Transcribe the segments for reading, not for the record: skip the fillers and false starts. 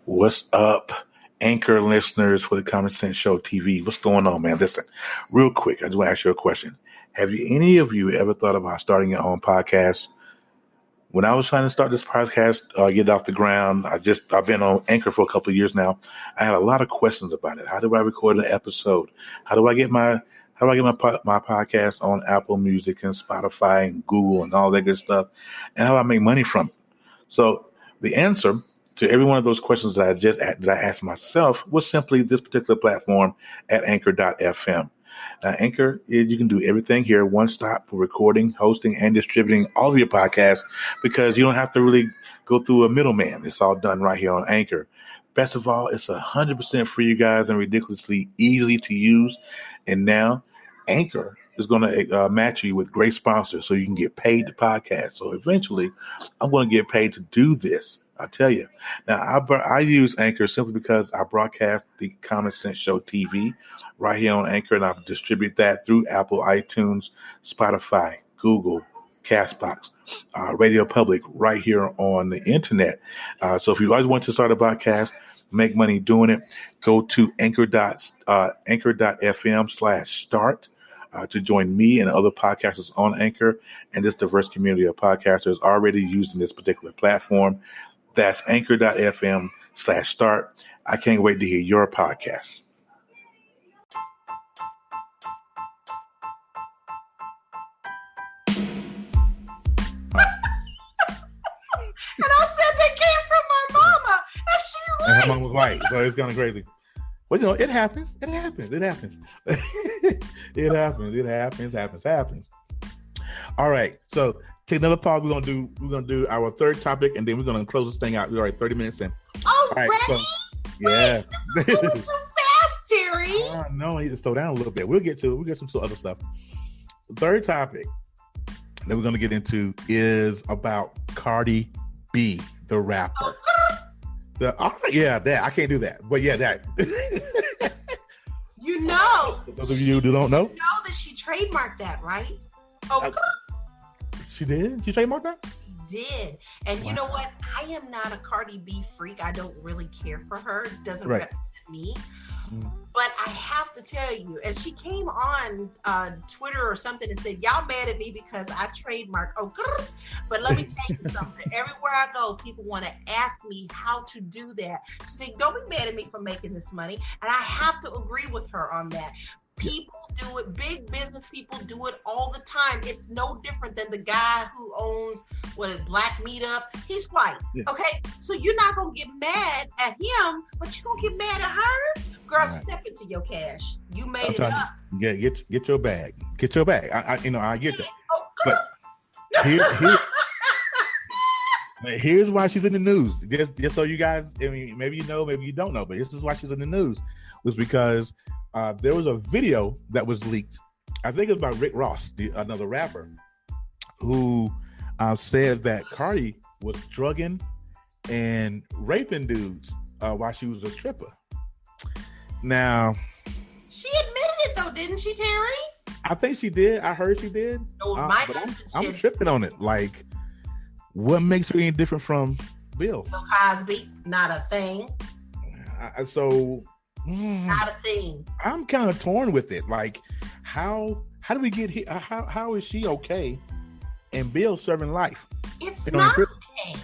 What's up, Anchor listeners for the Common Sense Show TV? What's going on, man? Listen, real quick, I just want to ask you a question. Have any of you ever thought about starting your own podcast? When I was trying to start this podcast, get it off the ground, I've been on Anchor for a couple of years now. I had a lot of questions about it. How do I record an episode? How do I get my podcast on Apple Music and Spotify and Google and all that good stuff? And how do I make money from it? So the answer to every one of those questions that I asked myself was simply this particular platform at anchor.fm. Now, Anchor, you can do everything here, one stop for recording, hosting, and distributing all of your podcasts because you don't have to really go through a middleman. It's all done right here on Anchor. Best of all, it's 100% free, you guys, and ridiculously easy to use. And now Anchor is going to match you with great sponsors so you can get paid to podcast. So eventually, I'm going to get paid to do this. I tell you. Now, I use Anchor simply because I broadcast the Common Sense Show TV right here on Anchor, and I distribute that through Apple, iTunes, Spotify, Google, Castbox, Radio Public, right here on the internet. So if you guys want to start a podcast, make money doing it, go to anchor.fm/start. To join me and other podcasters on Anchor and this diverse community of podcasters already using this particular platform. That's anchor.fm/start. I can't wait to hear your podcast. And I said they came from my mama, and she's white. And her mom was white, so it's kind of crazy. Well, you know, it happens. It happens. It happens. All right, so take another pause. We're gonna do our third topic, and then we're gonna close this thing out. We're already 30 minutes in. Oh, all right, ready? So, yeah. Wait, you're moving too fast, Terry. No, I need to slow down a little bit. We'll get some other stuff. The third topic that we're gonna get into is about Cardi B, the rapper. That I can't do that, but yeah, that. You know, for those of you who don't know, you know that she trademarked that, right? Oh, she did. She trademarked that. Did. And you know what? I am not a Cardi B freak. I don't really care for her. It doesn't represent me. But I have to tell you, and she came on Twitter or something and said, y'all mad at me because I trademarked. But let me tell you something. Everywhere I go, people want to ask me how to do that. She said, don't be mad at me for making this money. And I have to agree with her on that. People do it. Big business people do it all the time. It's no different than the guy who owns Black Meetup. He's white. Yeah. Okay, so you're not gonna get mad at him, but you're gonna get mad at her. Girl, step into your cash. You made it up. Get your bag. Get your bag. I get that. But here's why she's in the news. Just so you guys, I mean, maybe you know, maybe you don't know, but this is why she's in the news. Was because there was a video that was leaked. I think it was by Rick Ross, another rapper, who said that Cardi was drugging and raping dudes while she was a stripper. Now, she admitted it though, didn't she, Terry? I think she did. I heard she did. But I'm tripping on it. Like, what makes her any different from Bill? Bill Cosby, not a thing. Not a thing. I'm kind of torn with it. Like, how do we get here? How is she okay and Bill serving life? It's not okay.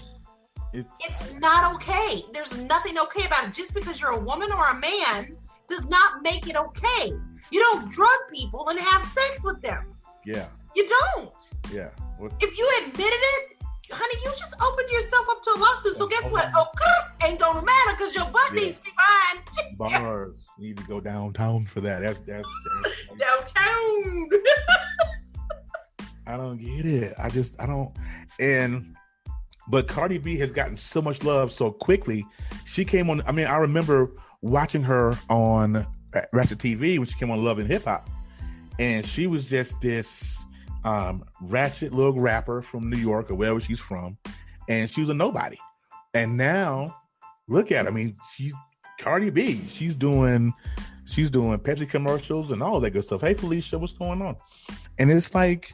It's not okay. There's nothing okay about it. Just because you're a woman or a man does not make it okay. You don't drug people and have sex with them. Yeah. You don't. Yeah. If you admitted it, honey, you just opened yourself up to a lawsuit. So guess what? Ain't gonna matter because your butt needs to be behind. Bars need to go downtown for that. That's downtown. I don't get it. I don't. But Cardi B has gotten so much love so quickly. She came on. I mean, I remember watching her on Ratchet TV when she came on Love and Hip Hop, and she was just this ratchet little rapper from New York or wherever she's from, and she was a nobody. And now, look at her. I mean, Cardi B. She's doing Pepsi commercials and all that good stuff. Hey, Felicia, what's going on? And it's like,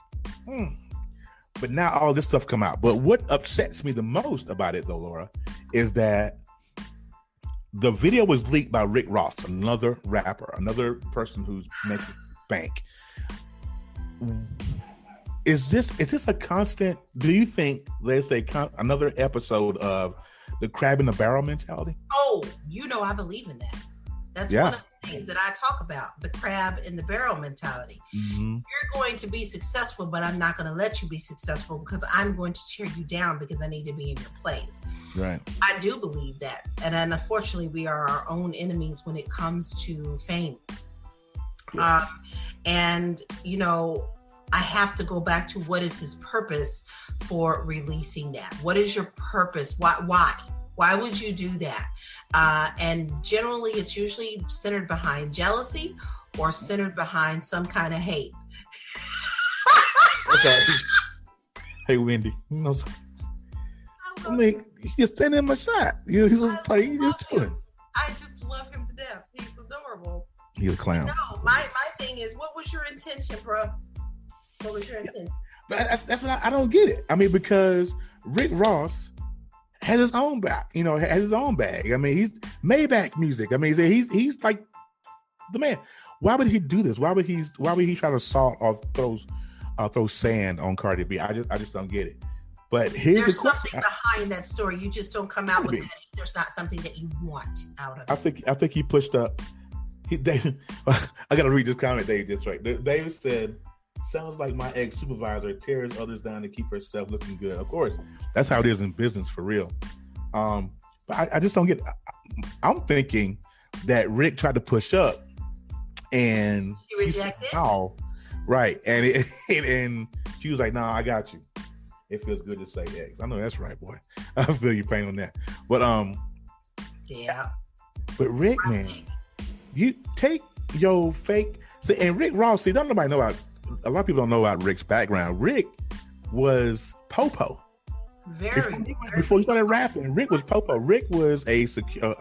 But now all this stuff come out. But what upsets me the most about it, though, Laura, is that the video was leaked by Rick Ross, another rapper, another person who's making bank. Is this a constant? Do you think there's another episode of the crab in the barrel mentality? Oh, I believe in that. That's one of the things that I talk about, the crab in the barrel mentality. Mm-hmm. You're going to be successful, but I'm not going to let you be successful because I'm going to tear you down because I need to be in your place. Right. I do believe that. And then unfortunately, we are our own enemies when it comes to fame. Yeah. And, I have to go back to what is his purpose for releasing that? What is your purpose? Why? Why would you do that? And generally, it's usually centered behind jealousy or centered behind some kind of hate. Okay. Hey, Wendy. I mean, he's just sending him a shot. He's just chilling. I just love him to death. He's adorable. He's a clown. No, my thing is, what was your intention, bro? What was your intention? That's what I don't get it. I mean, because Rick Ross has his own back, has his own bag. I mean, he's Maybach music. I mean, he's like the man. Why would he do this? Why would he try to salt or throw sand on Cardi B? I just don't get it. But there's something behind that story. You just don't come out with that if there's not something that you want out of it. I think he pushed up. I got to read this comment Dave just right. David said, "Sounds like my ex-supervisor tears others down to keep herself looking good." Of course, that's how it is in business for real. But I just don't get it. I'm thinking that Rick tried to push up and she rejected. Oh, right. And and she was like, "Nah, I got you. It feels good to say X." I know that's right, boy. I feel your pain on that. But yeah. But Rick, man, you take your fake. See, and Rick Ross. See, don't nobody know about. A lot of people don't know about Rick's background. Rick was Popo. Before he started rapping, Rick was Popo. Rick was a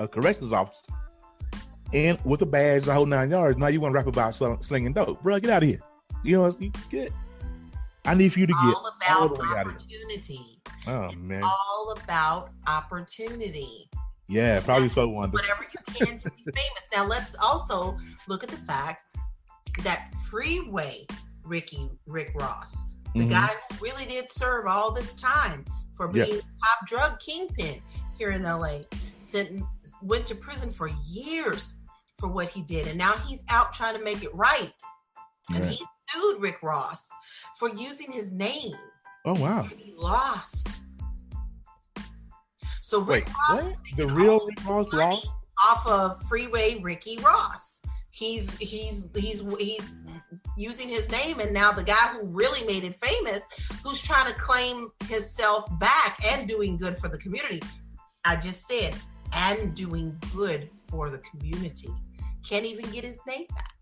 corrections officer, and with a badge, the whole 9 yards. Now you want to rap about slinging dope, bro? Get out of here. You get. I need for you to get all the way out of here. Opportunity. Oh man, all about opportunity. Yeah, probably so. Whatever you can to be famous. Now let's also look at the fact that Freeway Rick Ross, the guy who really did serve all this time for being top drug kingpin here in LA, went to prison for years for what he did, and now he's out trying to make it right. And he sued Rick Ross for using his name. Oh wow! And he lost. So Rick Ross, the real Rick Ross off of Freeway Ricky Ross. He's using his name, and now the guy who really made it famous, who's trying to claim himself back and doing good for the community. I just said, and doing good for the community. Can't even get his name back.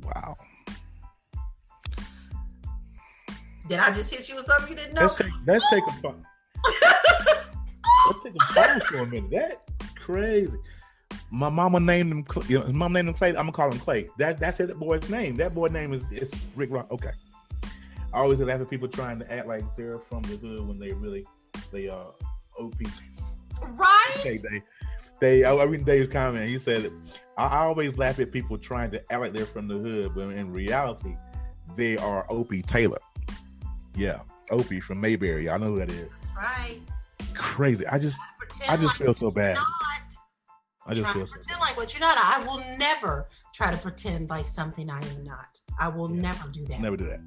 Wow. Did I just hit you with something you didn't know? Let's take a pause. Let's take a pause for a minute. That's crazy. My mama named him. His mom named him Clay. I'm gonna call him Clay. That's that boy's name. That boy's name is Rick Ross. Okay. I always laugh at people trying to act like they're from the hood when they are OP. Right. I read Dave's comment. He said, I always laugh at people trying to act like they're from the hood, but in reality, they are Opie Taylor. Yeah, Opie from Mayberry. I know who that is. That's right. Crazy. I just feel so bad. I just feel pretend like what you're not. I will never try to pretend like something I am not. I will never do that. Never do that.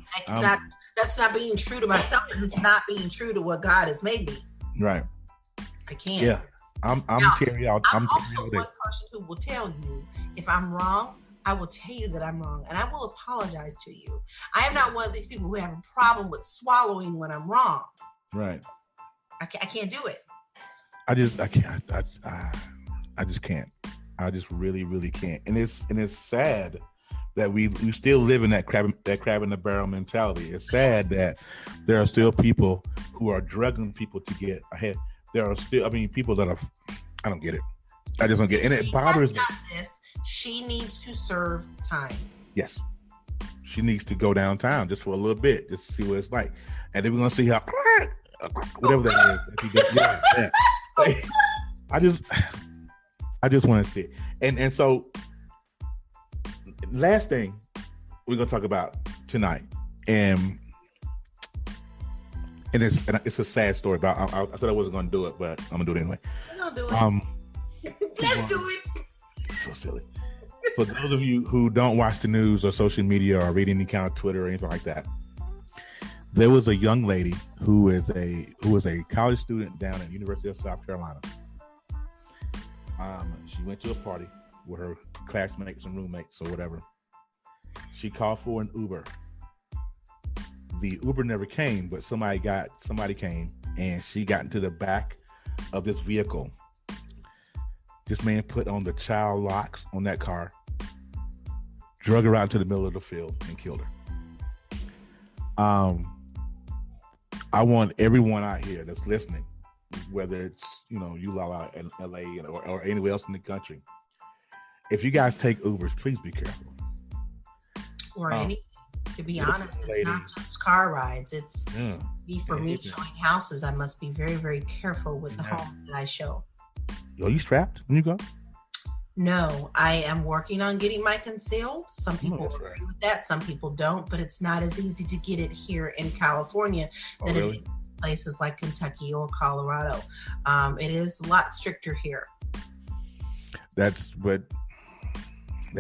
That's not being true to myself, and it's not being true to what God has made me. Right. I can't. Yeah. I'm Terry out. I'm also one person who will tell you if I'm wrong. I will tell you that I'm wrong, and I will apologize to you. I am not one of these people who have a problem with swallowing when I'm wrong. Right. I can't do it. I can't. I just can't. I just really, really can't. And it's sad that we still live in that crab in the barrel mentality. It's sad that there are still people who are drugging people to get ahead. There are still, people that are. I don't get it. I just don't get it, and it bothers me. She needs to serve time. Yes, she needs to go downtown just for a little bit, just to see what it's like, and then we're gonna see how whatever that is. Yeah. I just. I just want to see it. And so, last thing we're gonna talk about tonight, and it's a sad story. But I thought I wasn't gonna do it, but I'm gonna do it anyway. Don't do it. Let's do it. So silly. For those of you who don't watch the news or social media or read any kind of Twitter or anything like that, there was a young lady who was a college student down at the University of South Carolina. She went to a party with her classmates and roommates or whatever. She called for an Uber. The Uber never came, but somebody came, and she got into the back of this vehicle. This man put on the child locks on that car, drug her out into the middle of the field, and killed her. I want everyone out here that's listening, whether it's you LaLa in LA or anywhere else in the country, if you guys take Ubers, please be careful. Or any, to be honest, it's not just car rides. It's for me showing houses. I must be very, very careful with the home that I show. Are you strapped when you go? No, I am working on getting my concealed. Some people agree with that. Some people don't, but it's not as easy to get it here in California than in places like Kentucky or Colorado. It is a lot stricter here. That's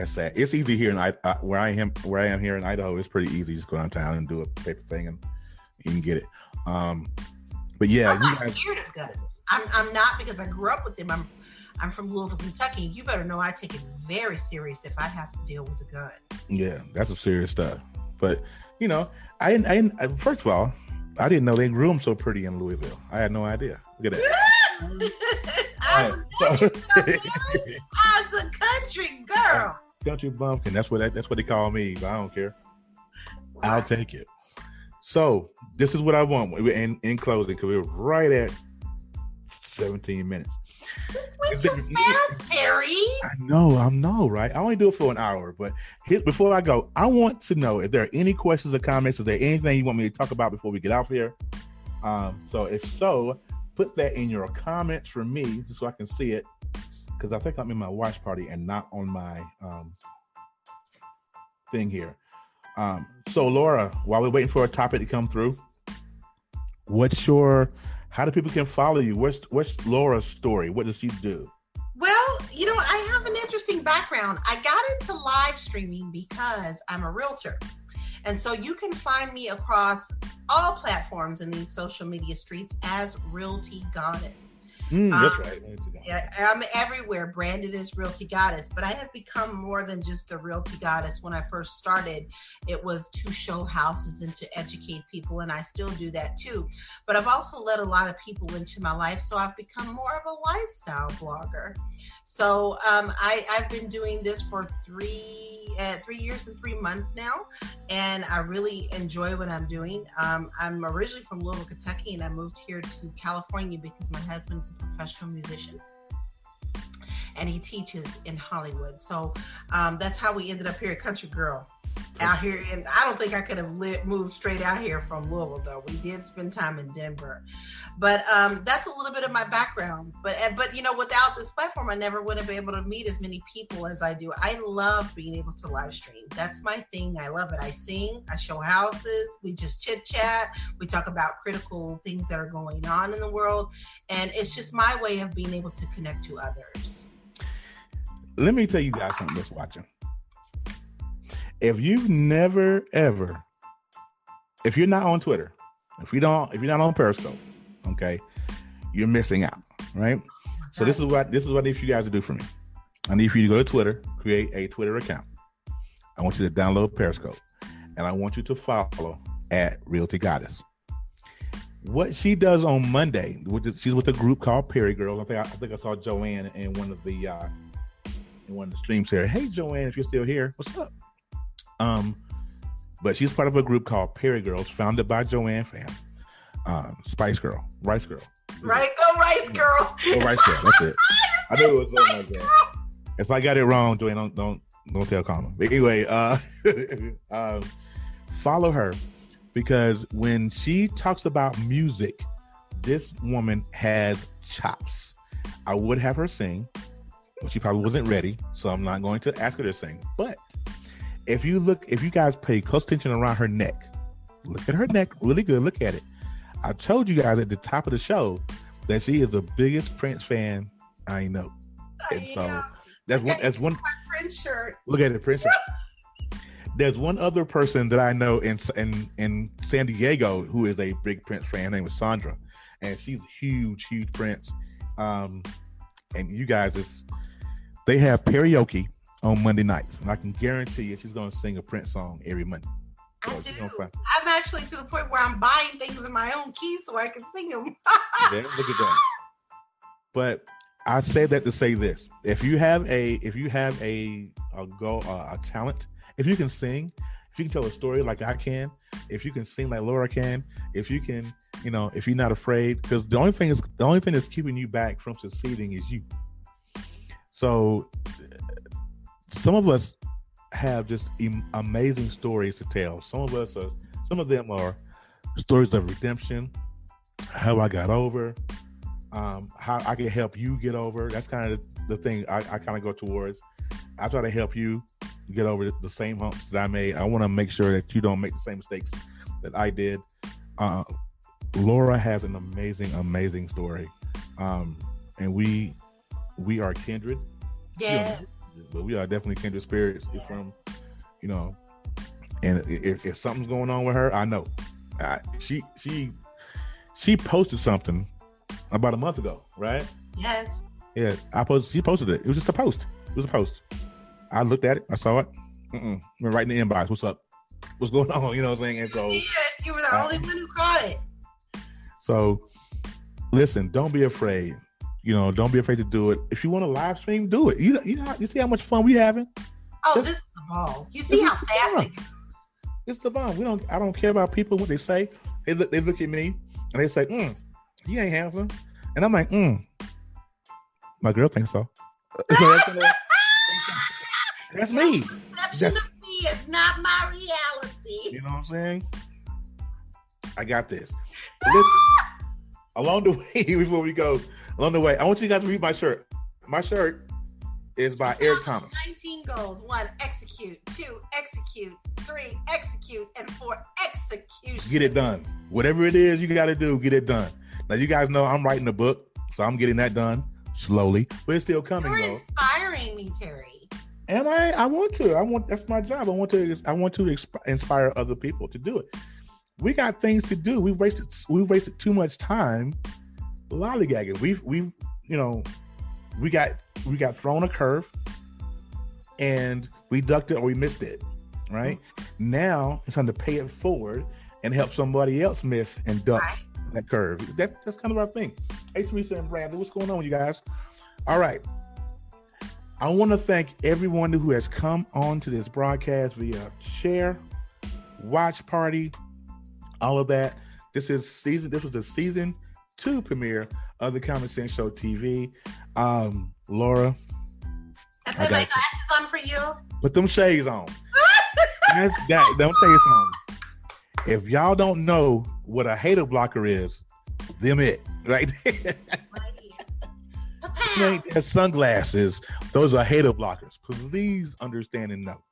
sad. It's easy here in where I am here in Idaho. It's pretty easy. Just go downtown and do a paper thing, and you can get it. But yeah, I'm not scared of guns. I'm not, because I grew up with them. I'm from Louisville, Kentucky. You better know I take it very serious if I have to deal with a gun. Yeah, that's some serious stuff. But I first of all, I didn't know they grew them so pretty in Louisville. I had no idea. Look at that. As a country girl. Country bumpkin. That's what they call me, but I don't care. Right. I'll take it. So this is what I want in closing, because we're right at 17 minutes. Went too fast, Terry. I know, right? I only do it for an hour, but before I go, I want to know if there are any questions or comments. Is there anything you want me to talk about before we get off here? So if so, put that in your comments for me, just so I can see it, because I think I'm in my watch party and not on my thing here. So Laura, while we're waiting for a topic to come through, how do people can follow you? What's Laura's story? What does she do? Well, I have an interesting background. I got into live streaming because I'm a realtor. And so you can find me across all platforms in these social media streets as Realty Goddess. That's right. Yeah, I'm everywhere, branded as Realty Goddess, but I have become more than just a Realty Goddess. When I first started, it was to show houses and to educate people, and I still do that too. But I've also let a lot of people into my life, so I've become more of a lifestyle blogger. So I've been doing this for 3 years and 3 months now, and I really enjoy what I'm doing. I'm originally from Louisville, Kentucky, and I moved here to California because my husband's a professional musician and he teaches in Hollywood. So that's how we ended up here at Country Girl out here. And I don't think I could have moved straight out here from Louisville, though. We did spend time in Denver. But that's a little bit of my background. But without this platform, I never would have been able to meet as many people as I do. I love being able to live stream. That's my thing. I love it. I sing, I show houses, we just chit chat, we talk about critical things that are going on in the world. And it's just my way of being able to connect to others. Let me tell you guys something that's watching. If you've never ever, if you're not on Twitter, if you're not on Periscope, okay, you're missing out, right? So this is what I need for you guys to do for me. I need for you to go to Twitter, create a Twitter account. I want you to download Periscope, and I want you to follow at Realty Goddess. What she does on Monday, she's with a group called Perry Girls. I think I saw Joanne in one of the streams here. Hey Joanne, if you're still here, what's up? But she's part of a group called Perry Girls, founded by Joanne Fan. Spice Girl, Rice Girl. Right, go Rice Girl. Go Rice Girl, that's it. I knew it was so much. If I got it wrong, Joanne, don't tell Connor. But anyway, follow her, because when she talks about music, this woman has chops. I would have her sing, She probably wasn't ready, so I'm not going to ask her to sing. But if you guys pay close attention around her neck, look at her neck really good. Look at it. I told you guys at the top of the show that she is the biggest Prince fan I know. And so that's one my Prince shirt. Look at it, Prince shirt. There's one other person that I know in San Diego who is a big Prince fan. Her name is Sandra, and she's a huge Prince. And you guys, they have karaoke on Monday nights, and I can guarantee you she's going to sing a Prince song every Monday. I do. I'm actually to the point where I'm buying things in my own key so I can sing them. Yeah, look at that. But I say that to say this: if you have a talent, if you can sing, if you can tell a story like I can, if you can sing like Laura can, if you can, if you're not afraid, because the only thing that's keeping you back from succeeding is you. So some of us have just amazing stories to tell. Some of them are stories of redemption, how I got over, how I can help you get over. That's kind of the thing I kind of go towards. I try to help you get over the same humps that I made. I want to make sure that you don't make the same mistakes that I did. Laura has an amazing story, and we are kindred. Yeah. But we are definitely kindred spirits. Yes. From, and if something's going on with her, I know. She posted something about a month ago, right? Yes. Yeah, she posted it. It was just a post. It was a post. I looked at it. I saw it. Went right in the inbox. What's up? What's going on? You know what I'm saying? And so you were the only one who caught it. So listen, don't be afraid. Don't be afraid to do it. If you want to live stream, do it. You see how much fun we having? Oh, this is the ball. You see how fast it goes. It's the bomb. I don't care about people, what they say. They look at me and they say, you ain't handsome. And I'm like, my girl thinks so. That's me. Perception of me is not my reality. You know what I'm saying? I got this. Listen, along the way, before we go, I want you guys to read my shirt. My shirt is by Eric Thomas. 19 goals. 1, execute. 2, execute. 3, execute. And 4, execution. Get it done. Whatever it is you got to do, get it done. Now, you guys know I'm writing a book, so I'm getting that done slowly, but it's still coming. You're inspiring me, Terry. And I want to. That's my job. I want to inspire other people to do it. We got things to do. We've wasted too much time lollygagging. We got thrown a curve and we ducked it or we missed it. Right? Now it's time to pay it forward and help somebody else miss and duck that curve. That's kind of our thing. Hey, Teresa and Brandon, what's going on with you guys? All right. I want to thank everyone who has come on to this broadcast via share, watch party, all of that. This was the season 2 premiere of the Common Sense Show TV. Laura, I put my glasses on for you. Put them shades on. Don't tell you something. If y'all don't know what a hater blocker is, them it right there. Ain't that sunglasses? Those are hater blockers. Please understand and know.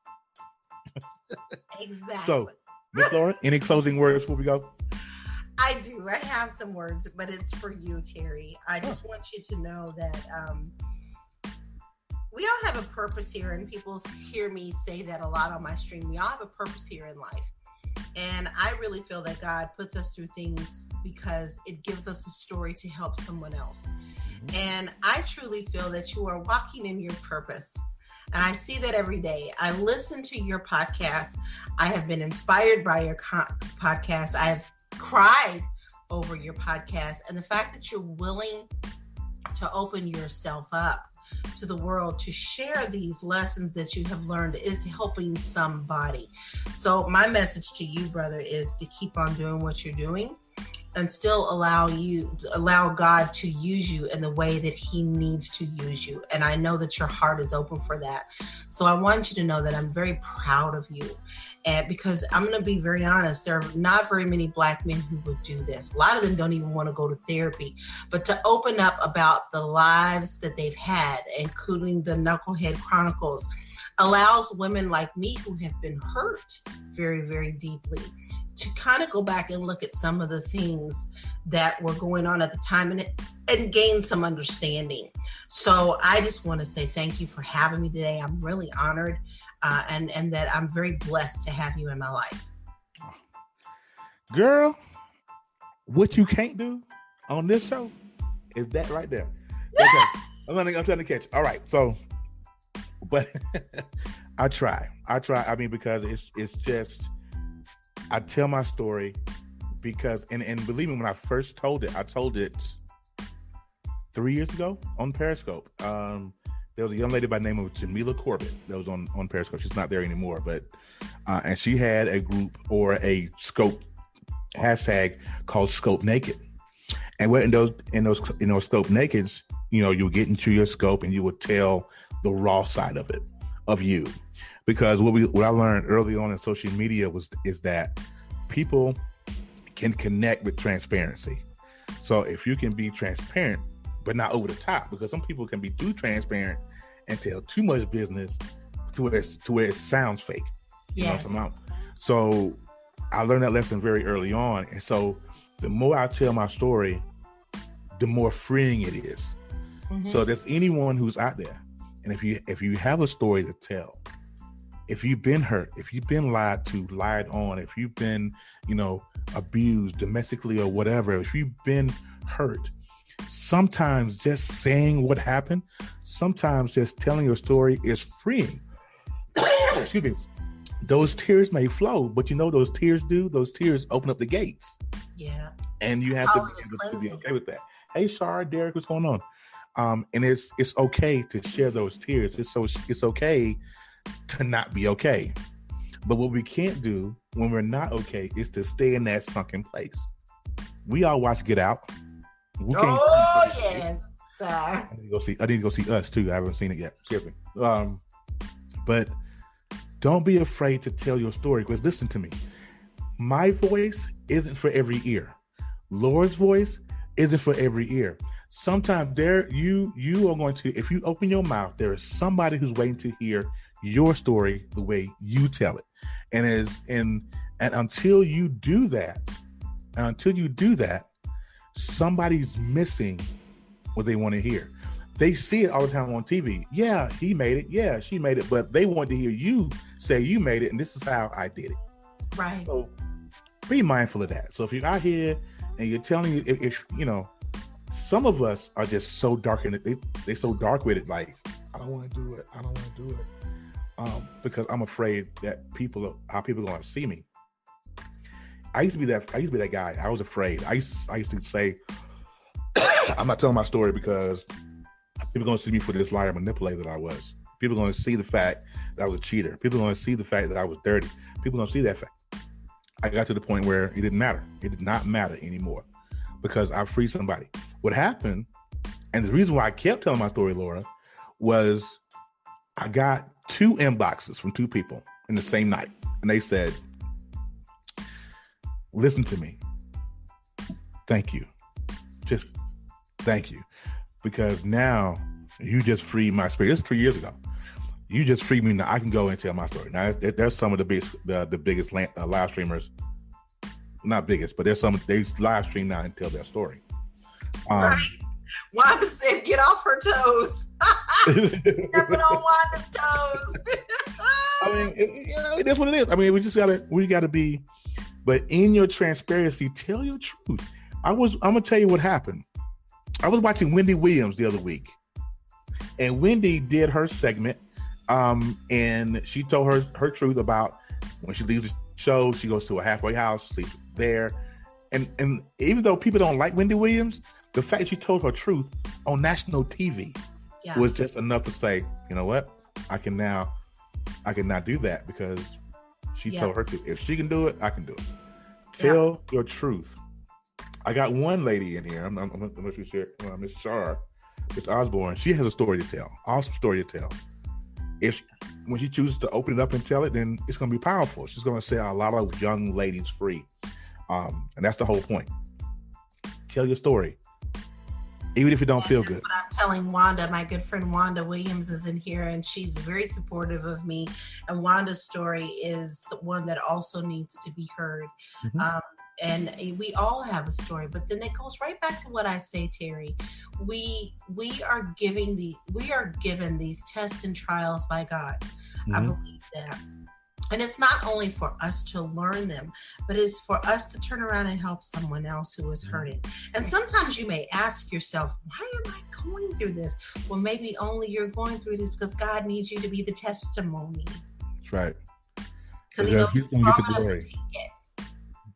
Exactly. So, Miss Laura, any closing words before we go? I do. I have some words, but it's for you, Terry. I just want you to know that we all have a purpose here, and people hear me say that a lot on my stream. We all have a purpose here in life. And I really feel that God puts us through things because it gives us a story to help someone else. And I truly feel that you are walking in your purpose. And I see that every day. I listen to your podcast. I have been inspired by your podcast. I have cried over your podcast. And the fact that you're willing to open yourself up to the world to share these lessons that you have learned is helping somebody. So my message to you, brother, is to keep on doing what you're doing. and still allow God to use you in the way that he needs to use you. And I know that your heart is open for that. So I want you to know that I'm very proud of you. And because I'm going to be very honest, there are not very many Black men who would do this. A lot of them don't even want to go to therapy, but to open up about the lives that they've had, including the Knucklehead Chronicles, allows women like me who have been hurt very, very deeply to kind of go back and look at some of the things that were going on at the time and gain some understanding. So I just want to say thank you for having me today. I'm really honored and that I'm very blessed to have you in my life. Girl, what you can't do on this show is that right there. Okay. I'm trying to catch. All right. So, but I try. I mean, because it's just, I tell my story because, and believe me, when I first told it, I told it 3 years ago on Periscope. There was a young lady by the name of Jamila Corbett that was on Periscope. She's not there anymore, but and she had a group or a scope hashtag called Scope Naked. And what in those Scope Nakeds, you would get into your scope and you would tell the raw side of it, of you. Because what I learned early on in social media is that people can connect with transparency. So if you can be transparent, but not over the top, because some people can be too transparent and tell too much business to where it sounds fake. Yes. So I learned that lesson very early on. And so the more I tell my story, the more freeing it is. Mm-hmm. So there's anyone who's out there. And if you have a story to tell, if you've been hurt, if you've been lied to, lied on, if you've been, abused domestically or whatever, if you've been hurt, sometimes just saying what happened, sometimes just telling your story is freeing. Excuse me. Those tears may flow, but those tears open up the gates. Yeah. And you have to be okay with that. Hey, Shar, Derek, what's going on? And it's okay to share those tears. It's okay to not be okay. But what we can't do when we're not okay is to stay in that sunken place. We all watch Get Out. Yes. I need to go see Us too. I haven't seen it yet. Excuse me. But don't be afraid to tell your story, because listen to me. My voice isn't for every ear. Lord's voice isn't for every ear. Sometimes you are going to, if you open your mouth, there is somebody who's waiting to hear your story the way you tell it. And until you do that, somebody's missing what they want to hear. They see it all the time on TV. Yeah, he made it. Yeah, she made it. But they want to hear you say you made it, and this is how I did it. Right. So be mindful of that. So if you're out here and you're telling if some of us are just so dark in it, they're so dark with it, like, I don't want to do it. Because I'm afraid that how people are going to see me. I used to be that guy. I was afraid. I used to say, I'm not telling my story because people are going to see me for this liar manipulator that I was. People are going to see the fact that I was a cheater. People are going to see the fact that I was dirty. People are going to see that fact. I got to the point where it didn't matter. It did not matter anymore because I freed somebody. What happened, and the reason why I kept telling my story, Laura, was I got 2 inboxes from 2 people in the same night. And they said, listen to me. Thank you. Just thank you. Because now you just freed my spirit. This is 3 years ago. You just freed me. Now I can go and tell my story. Now there's some of the biggest live streamers, not biggest, but they live stream now and tell their story. Right. Wanda said, "Get off her toes." Stepping on Wanda's toes. I mean, that's what it is. I mean, we gotta be. But in your transparency, tell your truth. I'm gonna tell you what happened. I was watching Wendy Williams the other week, and Wendy did her segment, and she told her truth about when she leaves the show, she goes to a halfway house, sleeps there, and even though people don't like Wendy Williams, the fact she told her truth on national TV was just enough to say, you know what, I can now do that because she told her truth. If she can do it, I can do it. Tell your truth. I got one lady in here. I'm not too sure. Miss Shar, Miss Osborne. She has a story to tell. Awesome story to tell. When she chooses to open it up and tell it, then it's going to be powerful. She's going to set a lot of young ladies free, and that's the whole point. Tell your story, even if you don't feel good. What I'm telling Wanda, my good friend Wanda Williams is in here, and she's very supportive of me. And Wanda's story is one that also needs to be heard. Mm-hmm. And we all have a story, but then it goes right back to what I say, Terry. We are given these tests and trials by God. Mm-hmm. I believe that. And it's not only for us to learn them, but it's for us to turn around and help someone else who is hurting. And sometimes you may ask yourself, why am I going through this? Well, maybe only you're going through this because God needs you to be the testimony. That's right. Because He's going to get the glory.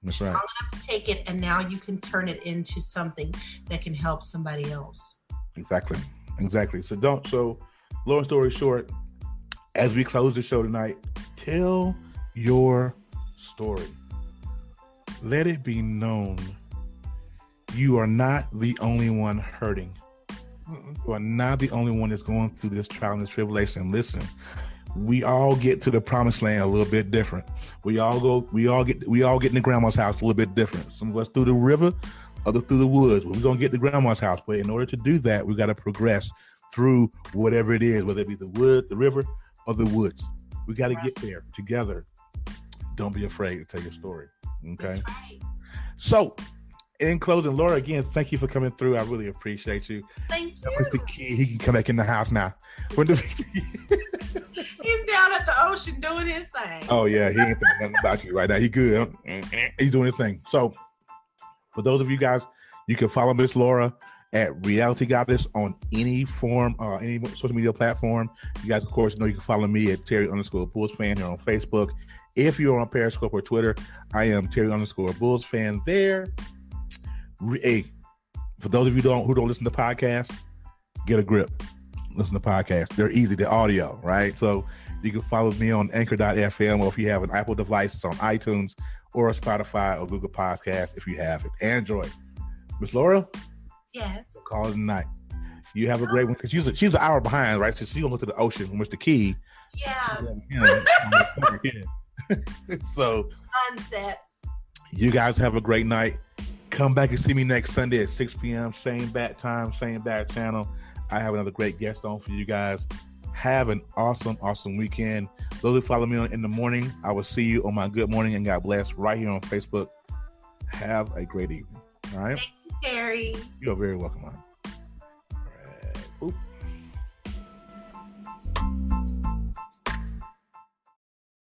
That's right. Strong enough to take it, and now you can turn it into something that can help somebody else. Exactly. So long story short, as we close the show tonight, tell your story. Let it be known you are not the only one hurting. You are not the only one that's going through this trial and this tribulation. Listen, we all get to the promised land a little bit different. We all get in the grandma's house a little bit different. Some of us through the river, others through the woods. We're going to get to grandma's house. But in order to do that, we got to progress through whatever it is, whether it be the wood, the river, or the woods. We got to get there together. Don't be afraid to tell your story. Okay. Right. So, in closing, Laura, again, thank you for coming through. I really appreciate you. Thank you. Mr. Key, he can come back in the house now. He's down at the ocean doing his thing. Oh, yeah. He ain't thinking nothing about you right now. He good. He's doing his thing. So, for those of you guys, you can follow Miss Laura at Reality Goddess on any form, any social media platform. You guys, of course, know you can follow me at Terry_Bulls fan here on Facebook. If you're on Periscope or Twitter, I am Terry_Bulls fan there. Hey, for those of you who don't listen to podcasts, get a grip. Listen to podcasts. They're easy. They're audio, right? So you can follow me on Anchor.fm, or if you have an Apple device, it's on iTunes or Spotify or Google Podcasts if you have it. Android. Miss Laura? Yes. Call it a night. You have a great one, because she's an hour behind, right? So she's gonna look to the ocean with Mr. Key. Yeah. So sunsets. You guys have a great night. Come back and see me next Sunday at 6 p.m. Same bat time, same bat channel. I have another great guest on for you guys. Have an awesome weekend. Those who follow me in the morning, I will see you on my Good Morning and God Bless right here on Facebook. Have a great evening. All right. Thank you, Terry. You're very welcome, man. All right. Oop.